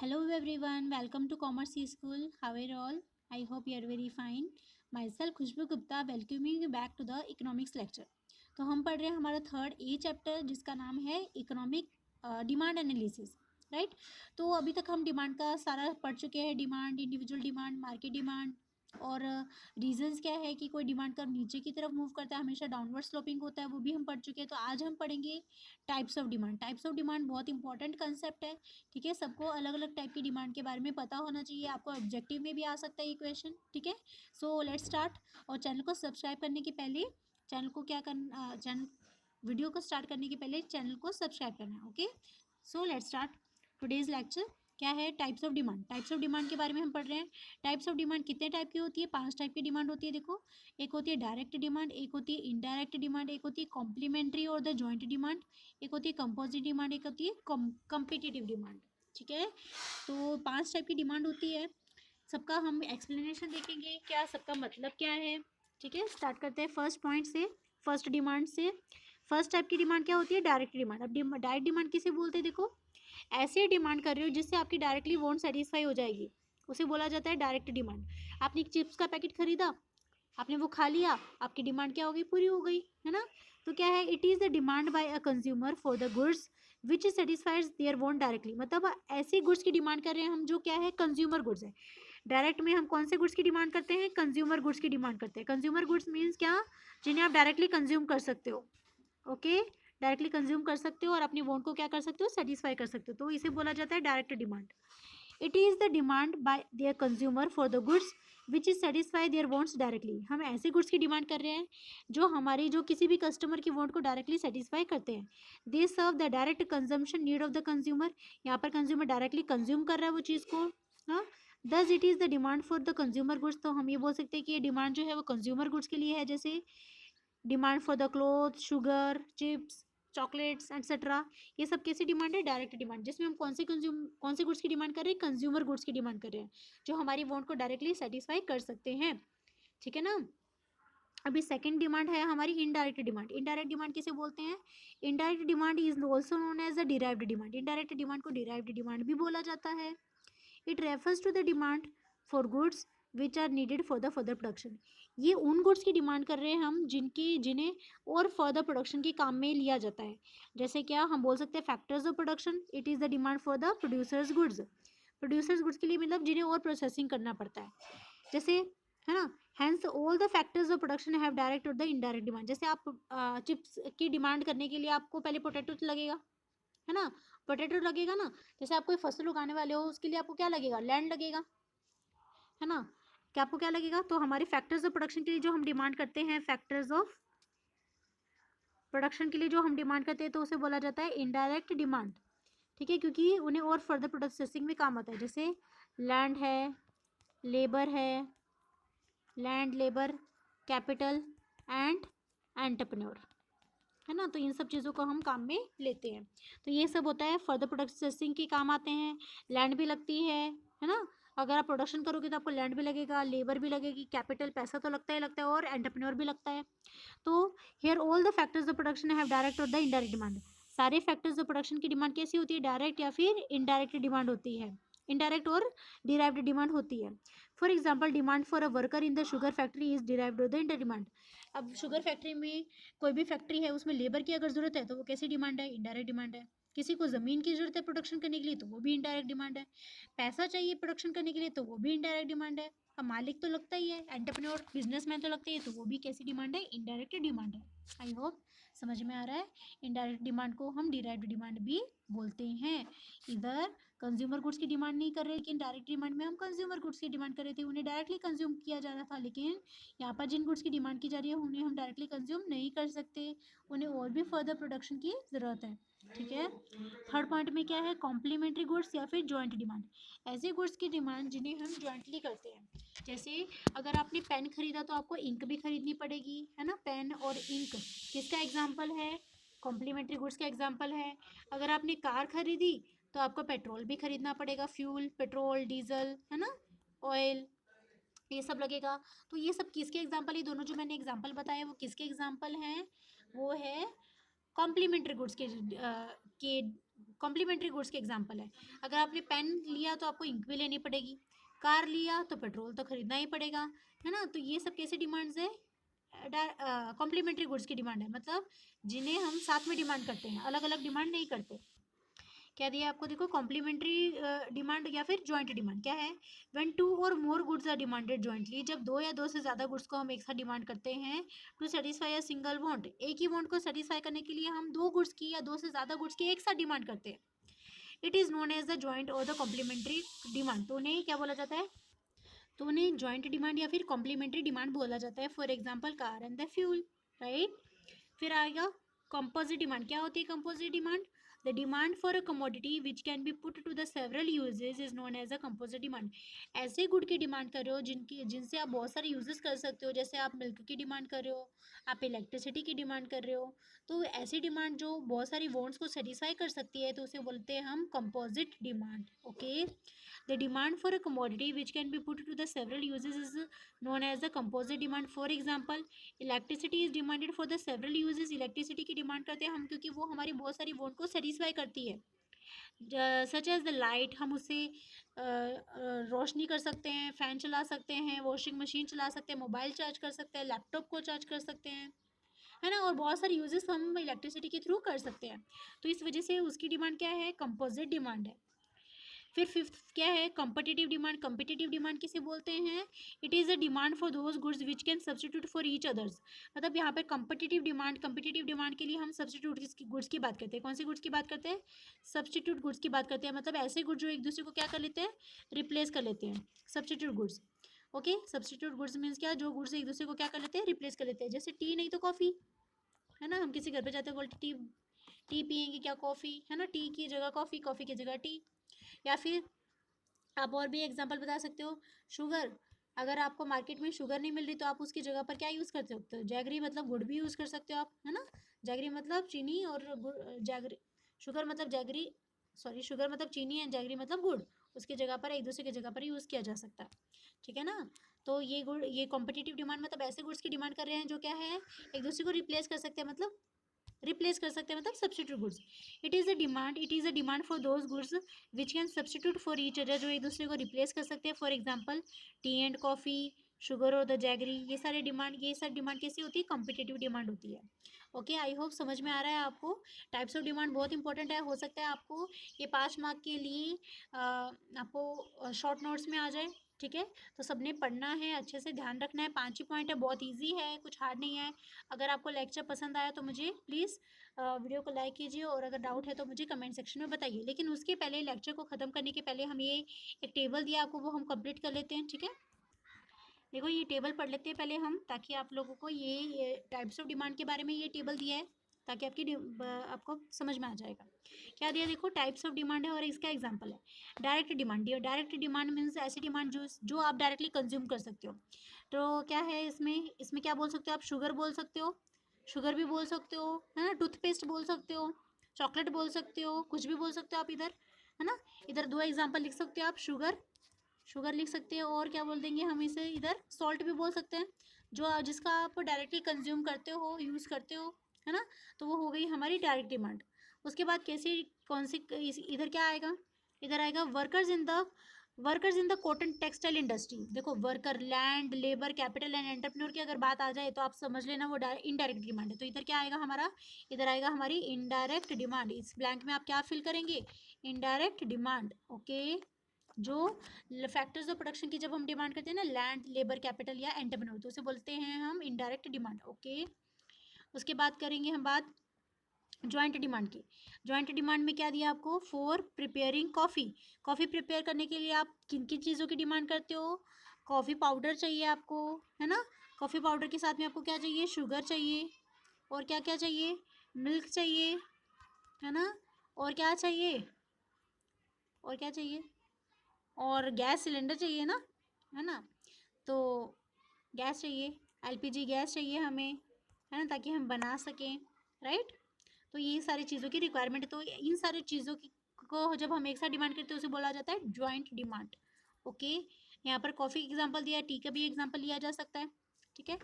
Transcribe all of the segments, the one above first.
Hello everyone, welcome to Commerce School. How are you all? I hope you are very fine. Myself Khushboo Gupta welcoming you back to the economics lecture. तो हम पढ़ रहे हैं हमारा third A chapter जिसका नाम है economic demand analysis, right. तो अभी तक हम डिमांड का सारा पढ़ चुके हैं, demand, individual demand, market demand और रीजंस क्या है कि कोई डिमांड कर नीचे की तरफ मूव करता है, हमेशा डाउनवर्ड स्लोपिंग होता है, वो भी हम पढ़ चुके हैं। तो आज हम पढ़ेंगे types of demand. Types of demand बहुत इंपॉर्टेंट कंसेप्ट है, ठीक है। सबको अलग अलग टाइप की डिमांड के बारे में पता होना चाहिए। आपको ऑब्जेक्टिव में भी आ सकता है ये क्वेश्चन, ठीक है। So let's start. और चैनल को सब्सक्राइब करने के पहले चैनल को क्या करना, चैनल वीडियो को स्टार्ट करने के पहले चैनल को सब्सक्राइब करना है, okay. So let's start today's lecture. क्या है types of demand. Types of demand के बारे में हम पढ़ रहे हैं। टाइप्स ऑफ डिमांड कितने टाइप की होती है? 5 टाइप की डिमांड होती है। देखो, एक होती है डायरेक्ट डिमांड, एक होती है इनडायरेक्ट डिमांड, एक होती है कॉम्प्लीमेंट्री और द जॉइंट डिमांड, एक होती है कंपोजिट डिमांड, एक होती है कॉम्पिटिटिव डिमांड, ठीक है। तो 5 टाइप की डिमांड होती है। सबका हम एक्सप्लेनेशन देखेंगे, क्या सबका मतलब क्या है, ठीक है। स्टार्ट करते हैं फर्स्ट पॉइंट से, फर्स्ट डिमांड से। फर्स्ट टाइप की डिमांड क्या होती है? Direct demand. अब डायरेक्ट डिमांड किसे बोलते हैं? देखो, ऐसे डिमांड कर रहे हो जिससे आपकी डायरेक्टली वांट सेटिस्फाई हो जाएगी, उसे बोला जाता है डायरेक्ट डिमांड। आपने एक चिप्स का पैकेट खरीदा, आपने वो खा लिया, आपकी डिमांड क्या हो गई? पूरी हो गई, है ना। तो क्या है? It is the demand by a consumer for the goods which satisfies their want directly. मतलब ऐसी गुड्स की डिमांड कर रहे हैं हम जो क्या है? कंज्यूमर गुड्स है। डायरेक्ट में हम कौन से गुड्स की डिमांड करते हैं? कंज्यूमर गुड्स की डिमांड करते हैं। कंज्यूमर गुड्स मीन्स क्या? जिन्हें आप डायरेक्टली कंज्यूम कर सकते हो, ओके। डायरेक्टली कंज्यूम कर सकते हो और अपनी वांट को क्या कर सकते हो? सेटिस्फाई कर सकते हो। तो इसे बोला जाता है direct demand. It is the demand bye there consumer for the goods which is satisfy their wants directly. हम ऐसे गुड्स की डिमांड कर रहे हैं जो किसी भी कस्टमर की वांट को डायरेक्टली सेटिस्फाई करते हैं। They serve the direct consumption need of the consumer. यहाँ पर कंज्यूमर डायरेक्टली कंज्यूम कर रहा है वो चीज़ को, हाँ। Thus it is the demand for the consumer goods. तो हम ये बोल सकते हैं कि ये डिमांड जो है वो कंज्यूमर गुड्स के लिए है। जैसे demand for the cloth, sugar, chips, chocolates etcetera. ये सब कैसी डिमांड है? डायरेक्ट डिमांड, जिसमें हम कौन से गुड्स की डिमांड कर रहे हैं? कंज्यूमर गुड्स की डिमांड कर रहे हैं जो हमारी वांट को डायरेक्टली सेटिस्फाई कर सकते हैं, ठीक है ना। अभी सेकंड डिमांड है हमारी इनडायरेक्ट डिमांड। इनडायरेक्ट डिमांड किसे बोलते हैं? Indirect demand is also known as the derived demand. Indirect demand को डिराइव्ड डिमांड भी बोला जाता है। It refers to the demand for goods which are needed for the further production. ये उन गुड्स की डिमांड कर रहे हैं हम जिन्हें और फर्दर प्रोडक्शन के काम में लिया जाता है। जैसे क्या हम बोल सकते हैं? Factors of production. It is the demand for the producers goods. Producers goods के लिए मतलब जिन्हें और प्रोसेसिंग करना पड़ता है, जैसे, है ना। Hence all the factors of production have direct और द इनडायरेक्ट डिमांड। जैसे आप चिप्स की डिमांड करने के लिए आपको पहले पोटैटो लगेगा, है ना। पोटैटो लगेगा ना। जैसे आप कोई फसल उगाने वाले हो, उसके लिए आपको क्या लगेगा? लैंड लगेगा, है ना। क्या आपको क्या लगेगा? तो हमारे फैक्टर्स ऑफ प्रोडक्शन के लिए जो हम डिमांड करते हैं, फैक्टर्स ऑफ प्रोडक्शन के लिए जो हम डिमांड करते हैं, तो उसे बोला जाता है इनडायरेक्ट डिमांड, ठीक है। क्योंकि उन्हें और फर्दर प्रोसेसिंग में काम आता है। जैसे लैंड है, लेबर है, land, labour, capital and entrepreneur, है ना। तो इन सब चीज़ों को हम काम में लेते हैं। तो ये सब होता है फर्दर प्रोसेसिंग के काम आते हैं। लैंड भी लगती है ना। अगर आप प्रोडक्शन करोगे तो आपको लैंड भी लगेगा, लेबर भी लगेगी, कैपिटल, पैसा तो लगता ही लगता है, और एंटरप्रेन्योर भी लगता है। तो here all the factors of production have direct और द इनडायरेक्ट डिमांड। सारे फैक्टर्स ऑफ प्रोडक्शन की डिमांड कैसी होती है? डायरेक्ट या फिर इनडायरेक्ट डिमांड होती है। इनडायरेक्ट और डिराइव्ड डिमांड होती है। For example, demand for a worker in the sugar factory is derived और द इंटर डिमांड। अब शुगर फैक्ट्री में कोई भी फैक्ट्री है, उसमें लेबर की अगर ज़रूरत है तो वो कैसी डिमांड है? इनडायरेक्ट डिमांड है। किसी को ज़मीन की ज़रूरत है प्रोडक्शन करने के लिए, तो वो भी इनडायरेक्ट डिमांड है। पैसा चाहिए प्रोडक्शन करने के लिए, तो वो भी इनडायरेक्ट डिमांड है। अब मालिक तो लगता ही है, एंटरप्रेन्योर, बिजनेसमैन तो लगता ही है, तो वो भी कैसी डिमांड है? इनडायरेक्ट डिमांड है। आई होप समझ में आ रहा है। इनडायरेक्ट डिमांड को हम डिराइव्ड डिमांड भी बोलते हैं। इधर कंज्यूमर गुड्स की डिमांड नहीं कर रहे, लेकिन डायरेक्ट डिमांड में हम कंज्यूमर गुड्स की डिमांड कर रहे थे, उन्हें डायरेक्टली कंज्यूम किया जा रहा था। लेकिन यहाँ पर जिन गुड्स की डिमांड की जा रही है उन्हें हम डायरेक्टली कंज्यूम नहीं कर सकते, उन्हें और भी फर्दर प्रोडक्शन की ज़रूरत है, ठीक है। थर्ड पॉइंट में क्या है? कॉम्प्लीमेंट्री गुड्स या फिर जॉइंट डिमांड। ऐसे गुड्स की डिमांड जिन्हें हम जॉइंटली करते हैं। जैसे अगर आपने पेन खरीदा तो आपको इंक भी खरीदनी पड़ेगी, है ना। पेन और इंक किसका एग्जाम्पल है? कॉम्प्लीमेंट्री गुड्स का एग्जाम्पल है। अगर आपने कार खरीदी तो आपको पेट्रोल भी खरीदना पड़ेगा, फ्यूल, पेट्रोल, डीजल, है ना, ऑयल, ये सब लगेगा। तो ये सब किसके एग्जाम्पल? ये दोनों जो मैंने एग्जाम्पल बताए वो किसके एग्जाम्पल हैं? वो है कॉम्प्लीमेंट्री गुड्स के कॉम्प्लीमेंट्री गुड्स के एग्जाम्पल है। अगर आपने पेन लिया तो आपको इंक भी लेनी पड़ेगी, कार लिया तो पेट्रोल तो खरीदना ही पड़ेगा, है ना। तो ये सब कैसे डिमांड्स है, कॉम्प्लीमेंट्री गुड्स की डिमांड है, मतलब जिन्हें हम साथ में डिमांड करते हैं, अलग अलग डिमांड नहीं करते। क्या दिया आपको, देखो कॉम्प्लीमेंट्री डिमांड या फिर जॉइंट डिमांड क्या है, व्हेन टू और more goods are demanded jointly, जब दो या दो से ज़्यादा गुड्स को हम एक साथ डिमांड करते हैं to satisfy a single want, एक ही वांट को सेटिस्फाई करने के लिए हम दो गुड्स की या दो से ज़्यादा गुड्स की एक साथ डिमांड करते हैं, it is known as the joint और द कॉम्प्लीमेंट्री डिमांड। तो उन्हें क्या बोला जाता है, तो उन्हें जॉइंट डिमांड या फिर कॉम्प्लीमेंट्री डिमांड बोला जाता है। For example car and the fuel, right. फिर आएगा कंपोजिट डिमांड, क्या होती है composite demand, the demand for a commodity which can be put to the several uses is known as a composite demand. ऐसे good की demand कर रहे हो जिनसे आप बहुत सारे यूजेस कर सकते हो, जैसे आप मिल्क की डिमांड कर रहे हो, आप इलेक्ट्रिसिटी की डिमांड कर रहे हो, तो ऐसी डिमांड जो बहुत सारी वॉन्ट्स को सेटिस्फाई कर सकती है तो उसे बोलते हैं हम composite demand. Okay, the demand for a commodity which can be put to the several uses is known as the composite demand. For example, electricity is demanded for the several uses, electricity की demand करते हैं हम क्योंकि वो हमारी बहुत सारी want को सेटिस्फाई करती है, सच एज द लाइट, हम उससे रोशनी कर सकते हैं, फ़ैन चला सकते हैं, वॉशिंग मशीन चला सकते हैं, मोबाइल चार्ज कर सकते हैं, लैपटॉप को चार्ज कर सकते हैं, है ना, और बहुत सारे यूजेस हम इलेक्ट्रिसिटी के थ्रू कर सकते हैं। तो इस वजह से उसकी डिमांड क्या है, कंपोजिट डिमांड है। फिर फिफ्थ क्या है, कम्पिटिटिव डिमांड। कम्पिटिटिव डिमांड किसे बोलते हैं, it is a demand for those goods which can substitute for each others. मतलब यहाँ पर कम्पिटिटिव डिमांड के लिए हम सब्सटीट्यूट गुड्स की बात करते हैं। कौन सी गुड्स की बात करते हैं, सब्सटीट्यूट गुड्स की बात करते हैं, मतलब ऐसे गुड्स जो एक दूसरे को क्या कर लेते हैं, रिप्लेस कर लेते हैं, substitute goods. Okay, substitute goods means क्या, जो गुड्स एक दूसरे को क्या कर लेते हैं, रिप्लेस कर लेते हैं। जैसे टी नहीं तो कॉफ़ी, है ना, हम किसी घर पे जाते हैं बोलते टी, टी पियेंगे क्या, कॉफ़ी, है ना, टी की जगह कॉफ़ी, कॉफ़ी की जगह टी। या फिर आप और भी एग्जांपल बता सकते हो, शुगर, अगर आपको मार्केट में शुगर नहीं मिल रही तो आप उसकी जगह पर क्या यूज़ कर सकते हो, जैगरी, मतलब गुड़ भी यूज़ कर सकते हो आप, है ना। जैगरी मतलब चीनी और गुड़, जैगरी, शुगर मतलब जैगरी, सॉरी, शुगर मतलब चीनी एंड जैगरी मतलब गुड़, उसकी जगह पर एक दूसरे की जगह पर यूज़ किया जा सकता है, ठीक है ना। तो ये गुड़, ये कॉम्पिटिटिव डिमांड मतलब ऐसे गुड्स की डिमांड कर रहे हैं जो क्या है, एक दूसरे को रिप्लेस कर सकते हैं, मतलब रिप्लेस कर सकते हैं, मतलब substitute goods. It is a demand for those goods which can substitute for each other, जो एक दूसरे को रिप्लेस कर सकते हैं। For example T and coffee, sugar और द जैगरी, ये सारी डिमांड कैसी होती है, कॉम्पिटिटिव डिमांड होती है। ओके, आई होप समझ में आ रहा है आपको। टाइप्स ऑफ डिमांड बहुत इंपॉर्टेंट है, हो सकता है आपको ये 5 मार्क के लिए आपको शॉर्ट नोट्स में आ जाए, ठीक है। तो सबने पढ़ना है, अच्छे से ध्यान रखना है, 5 ही पॉइंट है, बहुत ईजी है, कुछ हार्ड नहीं है। अगर आपको लेक्चर पसंद आया तो मुझे प्लीज़ वीडियो को लाइक कीजिए, और अगर डाउट है तो मुझे कमेंट सेक्शन में बताइए। लेकिन उसके पहले, लेक्चर को ख़त्म करने के पहले, हम ये एक टेबल दिया आपको, वो हम कंप्लीट कर लेते हैं, ठीक है। देखो ये टेबल पढ़ लेते हैं पहले हम, ताकि आप लोगों को ये टाइप्स ऑफ डिमांड के बारे में ये टेबल दिया है, ताकि आपको समझ में आ जाएगा। क्या दिया, देखो टाइप्स ऑफ डिमांड है और इसका एग्जांपल है। Direct demand, direct demand means ऐसी डिमांड जो आप डायरेक्टली कंज्यूम कर सकते हो। तो क्या है इसमें, क्या बोल सकते हो आप, शुगर बोल सकते हो, शुगर भी बोल सकते हो, है ना, टूथपेस्ट बोल सकते हो, चॉकलेट बोल सकते हो, कुछ भी बोल सकते हो आप इधर, है ना। इधर 2 एग्जांपल लिख सकते हो आप, शुगर, शुगर लिख सकते हैं, और क्या बोल देंगे हम इसे, इधर सॉल्ट भी बोल सकते हैं, जो जिसका आप डायरेक्टली कंज्यूम करते हो, यूज़ करते हो, है ना। तो वो हो गई हमारी डायरेक्ट डिमांड। उसके बाद कैसी, कौन सी, इधर क्या आएगा, इधर आएगा workers in the cotton textile industry. देखो worker, land, labour, capital and entrepreneur की अगर बात आ जाए तो आप समझ लेना वो इनडायरेक्ट डिमांड है। तो इधर क्या आएगा हमारा, इधर आएगा हमारी इनडायरेक्ट डिमांड। इस ब्लैंक में आप क्या फिल करेंगे, इनडायरेक्ट डिमांड। ओके, जो फैक्टर्स ऑफ प्रोडक्शन की जब हम डिमांड करते हैं ना, लैंड, लेबर, कैपिटल या एंटरप्रेन्योर, तो उसे बोलते हैं हम इनडायरेक्ट डिमांड। ओके, उसके बाद करेंगे हम बात जॉइंट डिमांड की। जॉइंट डिमांड में क्या दिया आपको, for preparing coffee, coffee prepare करने के लिए आप किन किन चीज़ों की डिमांड करते हो, कॉफ़ी पाउडर चाहिए आपको, है ना। कॉफ़ी पाउडर के साथ में आपको क्या चाहिए, शुगर चाहिए, और क्या क्या चाहिए, मिल्क चाहिए, है ना, और क्या चाहिए, और क्या चाहिए, और गैस सिलेंडर चाहिए ना, है ना। तो गैस चाहिए, एलपीजी गैस चाहिए हमें, है ना, ताकि हम बना सकें, राइट। तो ये सारी चीज़ों की रिक्वायरमेंट है। तो इन सारी चीज़ों की को जब हम एक साथ डिमांड करते हैं उसे बोला जाता है जॉइंट डिमांड। ओके, यहाँ पर कॉफ़ी एग्जांपल दिया है, टी का भी एग्जांपल लिया जा सकता है, ठीक है।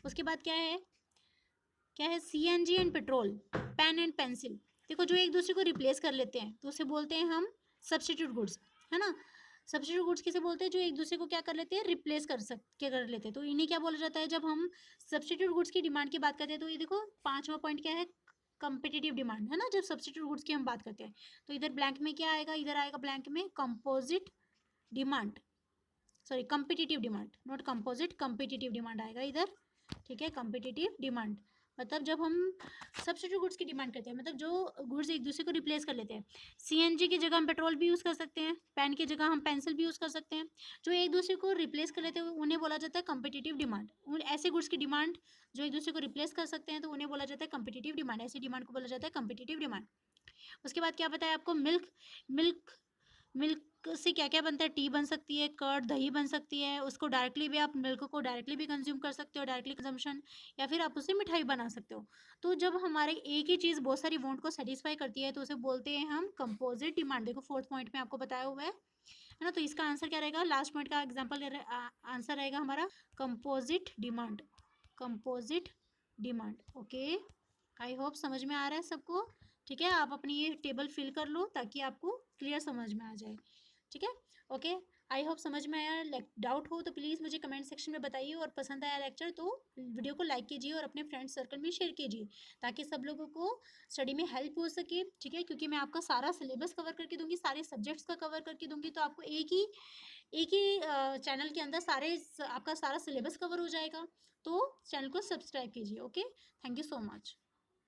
उसके बाद क्या है, CNG and petrol, pen and pencil. देखो जो एक दूसरे को रिप्लेस कर लेते हैं तो उसे बोलते हैं हम सब्स्टिट्यूट गुड्स, है ना। सब्स्टिट्यूट गुड्स किसे बोलते हैं, जो एक दूसरे को क्या कर लेते हैं, रिप्लेस क्या कर लेते हैं, तो इन्हें क्या बोला जाता है। जब हम सब्स्टिट्यूट गुड्स की डिमांड की बात करते हैं तो ये देखो पांचवा पॉइंट क्या है, कंपिटिटिव डिमांड, है ना। जब सब्स्टिट्यूट गुड्स की हम बात करते हैं तो इधर ब्लैंक में क्या आएगा, इधर आएगा ब्लैंक में composite demand, sorry competitive demand, not composite, competitive demand आएगा इधर, ठीक है। कंपिटिटिव डिमांड मतलब जब हम सब्स्टिट्यूट गुड्स की डिमांड करते हैं, मतलब जो गुड्स एक दूसरे को रिप्लेस कर लेते हैं। सीएनजी की जगह हम पेट्रोल भी यूज़ कर सकते हैं, पेन की जगह हम पेंसिल भी यूज़ कर सकते हैं। जो एक दूसरे को रिप्लेस कर लेते हैं उन्हें बोला जाता है कम्पिटिटिव डिमांड। उन ऐसे गुड्स की डिमांड जो एक दूसरे को रिप्लेस कर सकते हैं तो उन्हें बोला जाता है कम्पिटिटिव डिमांड, ऐसी डिमांड को बोला जाता है कम्पिटिटिव डिमांड। उसके बाद क्या बताया आपको, मिल्क मिल्क मिल्क से क्या क्या बनता है, टी बन सकती है, कर्ड दही बन सकती है, उसको डायरेक्टली भी, आप मिल्क को डायरेक्टली भी कंज्यूम कर सकते हो, डायरेक्टली कंजम्पशन, या फिर आप उससे मिठाई बना सकते हो। तो जब हमारे एक ही चीज़ बहुत सारी वांट को सेटिस्फाई करती है तो उसे बोलते हैं हम कंपोजिट डिमांड। देखो फोर्थ पॉइंट में आपको बताया हुआ है ना। तो इसका आंसर क्या रहेगा, लास्ट पॉइंट का एग्जाम्पल आंसर रहेगा हमारा composite demand, composite demand. Okay, I hope समझ में आ रहा है सबको। ठीक है, आप अपनी ये टेबल फिल कर लो ताकि आपको क्लियर समझ में आ जाए। ठीक है, ओके, आई होप समझ में आया। डाउट हो तो प्लीज़ मुझे कमेंट सेक्शन में बताइए, और पसंद आया लेक्चर तो वीडियो को लाइक कीजिए और अपने फ्रेंड सर्कल में शेयर कीजिए ताकि सब लोगों को स्टडी में हेल्प हो सके। ठीक है, क्योंकि मैं आपका सारा सिलेबस कवर करके दूंगी, सारे सब्जेक्ट्स का कवर करके दूंगी, तो आपको एक ही चैनल के अंदर आपका सारा सिलेबस कवर हो जाएगा। तो चैनल को सब्सक्राइब कीजिए। Okay, thank you so much.